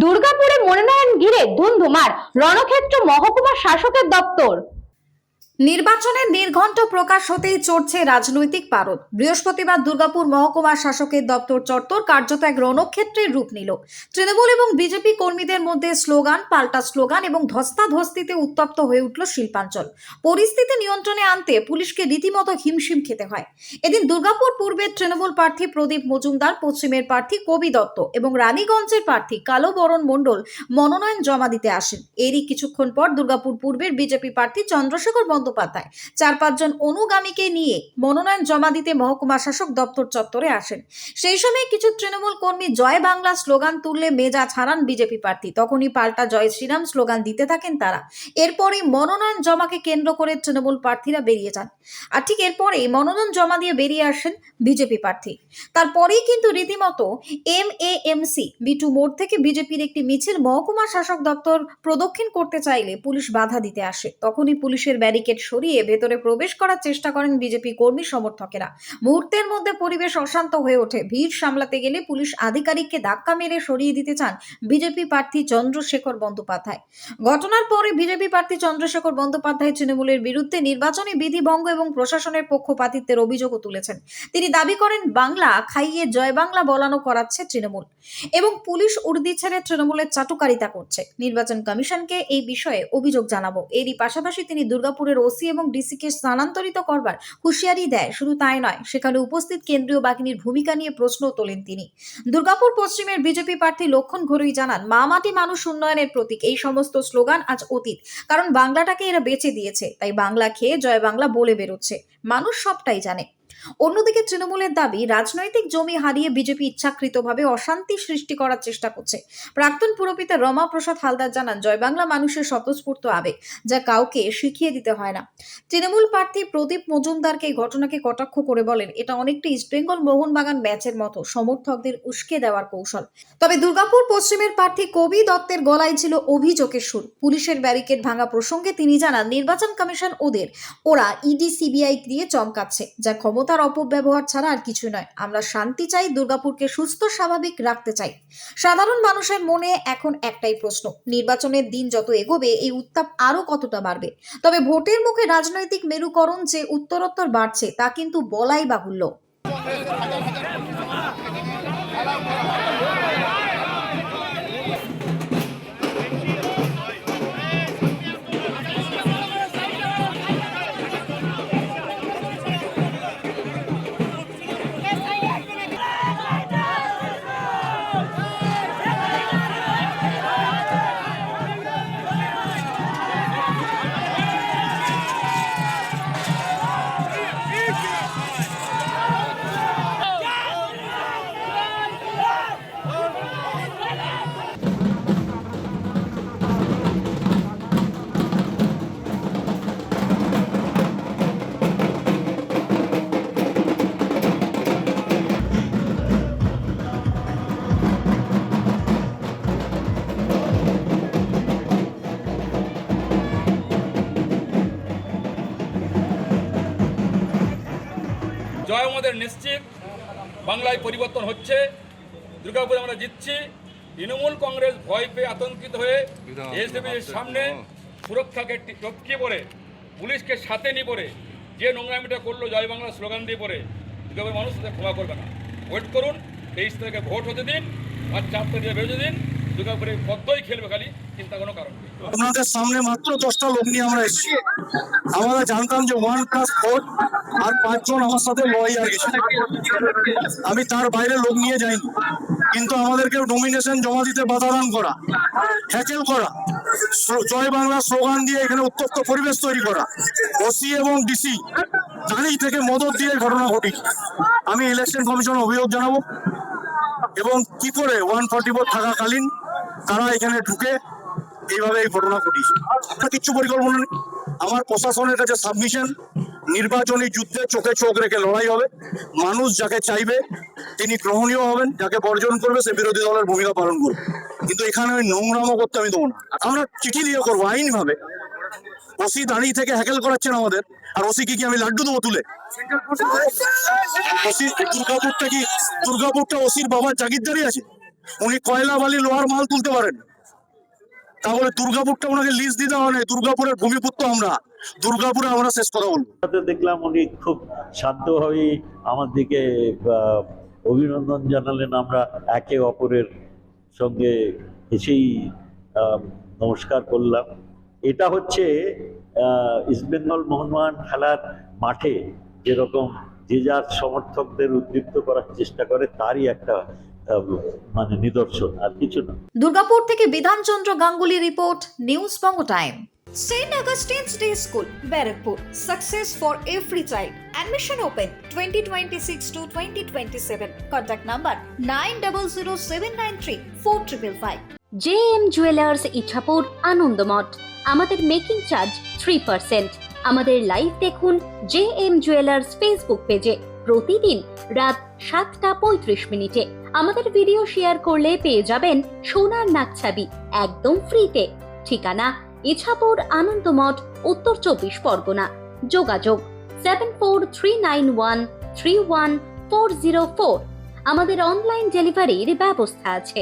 দুর্গাপুরে মনোনয়ন ঘিরে ধুন্ধুমার, রণক্ষেত্র মহকুমা শাসকের দপ্তর। নির্বাচনের নির্ঘণ্ট প্রকাশ হতেই চড়ছে রাজনৈতিক পারদ। বৃহস্পতিবার দুর্গাপুর মহকুমা শাসকের দপ্তর চত্বর কার্যত এক রণক্ষেত্রের রূপ নিল। তৃণমূল এবং বিজেপি কর্মীদের মধ্যে স্লোগান, পাল্টা স্লোগান এবং ধস্তাধস্তিতে উত্তপ্ত হয়ে উঠল শিল্পাঞ্চল। পরিস্থিতি নিয়ন্ত্রণে আনতে পুলিশকে রীতিমতো হিমশিম খেতে হয়। এদিন দুর্গাপুর পূর্বের তৃণমূল প্রার্থী প্রদীপ মজুমদার, পশ্চিমের প্রার্থী কবি দত্ত এবং রানীগঞ্জের প্রার্থী কালোবরণ মণ্ডল মনোনয়ন জমা দিতে আসেন। এরই কিছুক্ষণ পর দুর্গাপুর পূর্বের বিজেপি প্রার্থী চন্দ্রশেখর বন্দ্যোপাধ্যায় 4-5 জন অনুগামীকে নিয়ে মনোনয়ন জমা দিতে মহকুমা শাসক দপ্তর চত্বরে আসেন। সেই সময় কিছু তৃণমূল কর্মী জয় বাংলা স্লোগান তুললে মেজাজ হারান বিজেপি প্রার্থী। তখনই পাল্টা জয় শ্রীরাম স্লোগান দিতে থাকেন তারা। এরপরই মনোনয়ন জমাকে কেন্দ্র করে তৃণমূল প্রার্থীরা বেরিয়ে যান। আর ঠিক এরপরেই মনোনয়ন জমা দিয়ে বেরিয়ে আসেন বিজেপি প্রার্থী। তারপরেই কিন্তু রীতিমতো MAMC বিটু মোড় থেকে বিজেপির একটি মিছিল মহকুমা শাসক দপ্তর প্রদক্ষিণ করতে চাইলে পুলিশ বাধা দিতে আসে। তখনই পুলিশের ব্যারিকেড সরিয়ে ভেতরে প্রবেশ করার চেষ্টা করেন বিজেপি কর্মী সমর্থকেরা। মুহূর্তের মধ্যে পরিবেশ অশান্ত হয়ে ওঠে। ভিড় সামলাতে গেলে পুলিশ আধিকারিককে ধাক্কা মেরে সরিয়ে দিতে চান বিজেপি প্রার্থী চন্দ্রশেখর বন্দ্যোপাধ্যায়। ঘটনার পরে বিজেপি প্রার্থী চন্দ্রশেখর বন্দ্যোপাধ্যায় তৃণমূলের বিরুদ্ধে নির্বাচনী বিধিভঙ্গ এবং প্রশাসনের পক্ষপাতিত্বের অভিযোগও তুলেছেন। তিনি দাবি করেন বাংলা খাইয়ে জয় বাংলা বলানো করাচ্ছে তৃণমূল এবং পুলিশ উর্দি ছেড়ে তৃণমূলের চাটুকারিতা করছে। নির্বাচন কমিশনকে এই বিষয়ে অভিযোগ জানাবো। এরই পাশাপাশি তিনি দুর্গাপুরের ওসি এবং ডিসিকে স্থানান্তরিত করবার হুঁশিয়ারি দেয়। শুধু তাই নয়, সেখানে উপস্থিত কেন্দ্রীয় বাহিনীর ভূমিকা নিয়ে প্রশ্ন তোলেন তিনি। দুর্গাপুর পশ্চিমের বিজেপি প্রার্থী লক্ষণ ঘরুই জানান, মা মাটি মানুষ উন্নয়নের প্রতীক এই সমস্ত স্লোগান আজ অতীত। কারণ বাংলাটাকে এরা বেঁচে দিয়েছে, তাই বাংলা খেয়ে জয় বাংলা বলে বেরোচ্ছে। মানুষ সবটাই জানে। অন্যদিকে তৃণমূলের দাবি রাজনৈতিক জমি হারিয়ে বিজেপি ইচ্ছাকৃতভাবে অশান্তি সৃষ্টি করার চেষ্টা করছে। প্রাক্তন পুরপিতা রমাপ্রসাদ হালদার জানান, জয় বাংলা মানুষের স্বতঃস্ফূর্ত আবেগ, যা কাউকে শিখিয়ে দিতে হয় না। তৃণমূল প্রার্থী প্রদীপ মজুমদারকে এই ঘটনাকে কটাক্ষ করে বলেন, এটা অনেকটা ইস্টবেঙ্গল মোহনবাগান ম্যাচের মতো, সমর্থকদের উস্কে দেওয়ার কৌশল। তবে দুর্গাপুর পশ্চিমের প্রার্থী কবি দত্তের গলায় ছিল অভিযোগের সুর। পুলিশের ব্যারিকেড ভাঙা প্রসঙ্গে তিনি জানান, নির্বাচন কমিশন ওরা ইডি সিবিআই দিয়ে চমকাচ্ছে, যা ক্ষমতার অপব্যবহার ছাড়া আর কিছু নয়। আমরা শান্তি চাই, দুর্গাপুরকে সুস্থ স্বাভাবিক রাখতে চাই। সাধারণ মানুষের মনে এখন একটাই প্রশ্ন, নির্বাচনের দিন যত এগোবে এই উত্তাপ আরো কতটা বাড়বে। তবে ভোটের মুখে রাজনৈতিক মেরুকরণ যে উত্তরোত্তর বাড়ছে তা কিন্তু বলাই বাহুল্য। জয় আমাদের নিশ্চিত, বাংলায় পরিবর্তন হচ্ছে, দুর্গাপুরে আমরা জিতছি। তৃণমূল কংগ্রেস ভয় পেয়ে আতঙ্কিত হয়ে এসডিপির সামনে সুরক্ষাকে টপকিয়ে পড়ে, পুলিশকে সাথে নিয়ে পড়ে যে নোংরামিটা করলো জয় বাংলা স্লোগান দিয়ে পড়ে, দুর্গাপুরের মানুষ তাদের ক্ষমা করবে না। ওয়েট করুন, 23 তারিখে ভোট হতে দিন আর 4 তারিখে বেরোতে দিন। দুর্গাপুরে পদ্মই খেলবে খালি, চিন্তা কোনো কারণ নেই। আপনাদের সামনে মাত্র 10টা লোক নিয়ে আমরা এসেছি। আমরা জানতাম যে 1+4 আর 5 জন আমার সাথে লয়ার গেছে, আমি তার বাইরে লোক নিয়ে যাইনি। কিন্তু আমাদেরকে নমিনেশন জমা দিতে বাধাদান করা, হ্যাকেল করা, জয় বাংলা স্লোগান দিয়ে এখানে উত্তপ্ত পরিবেশ তৈরি করা, ওসি এবং ডিসি দাঁড়িয়ে থেকে মদত দিয়ে ঘটনা ঘটিয়েছে। আমি ইলেকশন কমিশনে অভিযোগ জানাবো এবং কি করে 144 থাকাকালীন তারা এখানে ঢুকে এইভাবে এই ঘটনা ঘটিয়েছে। কিচ্ছু পরিকল্পনা নেই। আমার প্রশাসনের কাছে সাবমিশন, নির্বাচনী যুদ্ধে চোখে চোখ রেখে লড়াই হবে। মানুষ যাকে চাইবে তিনি গ্রহণীয় হবেন, যাকে বর্জন করবে সে বিরোধী দলের ভূমিকা পালন করবে। কিন্তু এখানে ওই নোংরামো করতে আমি দেবো না। আমরা চিঠি দিয়ে করবো আইন ভাবে। ওসি দাঁড়িয়ে থেকে হ্যাকেল করাচ্ছেন আমাদের, আর ওসি কি আমি লাড্ডু দেবো তুলে? দুর্গাপুরটা ওসির বাবার জাগিরদারি আছে? উনি কয়লা বালি লোহার মাল তুলতে পারেন, তাহলে দুর্গাপুরটা ওনাকে লিজ দিতে হবে না। দুর্গাপুরের ভূমিপুত্র আমরা, দুর্গাপুরে আমরা শেষ কথা বলবো। সাথে দেখলাম উনি খুব শান্তভাবে আমার দিকে অভিনন্দন জানালেন। আমরা একে অপরের সঙ্গে এসেই নমস্কার করলাম। এটা হচ্ছে ইস্টবেঙ্গল মোহনবাগান খেলার মাঠে যেরকম যে যার সমর্থকদের উদ্দীপ্ত করার চেষ্টা করে, তারই একটা মানে নিদর্শন, আর কিছু না। দুর্গাপুর থেকে Bidhanchandra Ganguly report, news Banga time. St. Augustine's Day School, Barrackpur. Success for every child. Admission open 2026 to 2027. Contact number 9007934555. JM jewellers Ichapur Anandamath. আমাদের মেকিং চার্জ 3%। আমাদের লাইভ দেখুন JM জুয়েলার্স ফেসবুক পেজে প্রতিদিন রাত 7:35 আমাদের ভিডিও শেয়ার করলে পেয়ে যাবেন সোনার নাকছাবি একদম ফ্রিতে। ঠিকানা ইছাপুর আনন্দমঠ, উত্তর 24 পরগনা। যোগাযোগ 7439131404। আমাদের অনলাইন ডেলিভারির ব্যবস্থা আছে।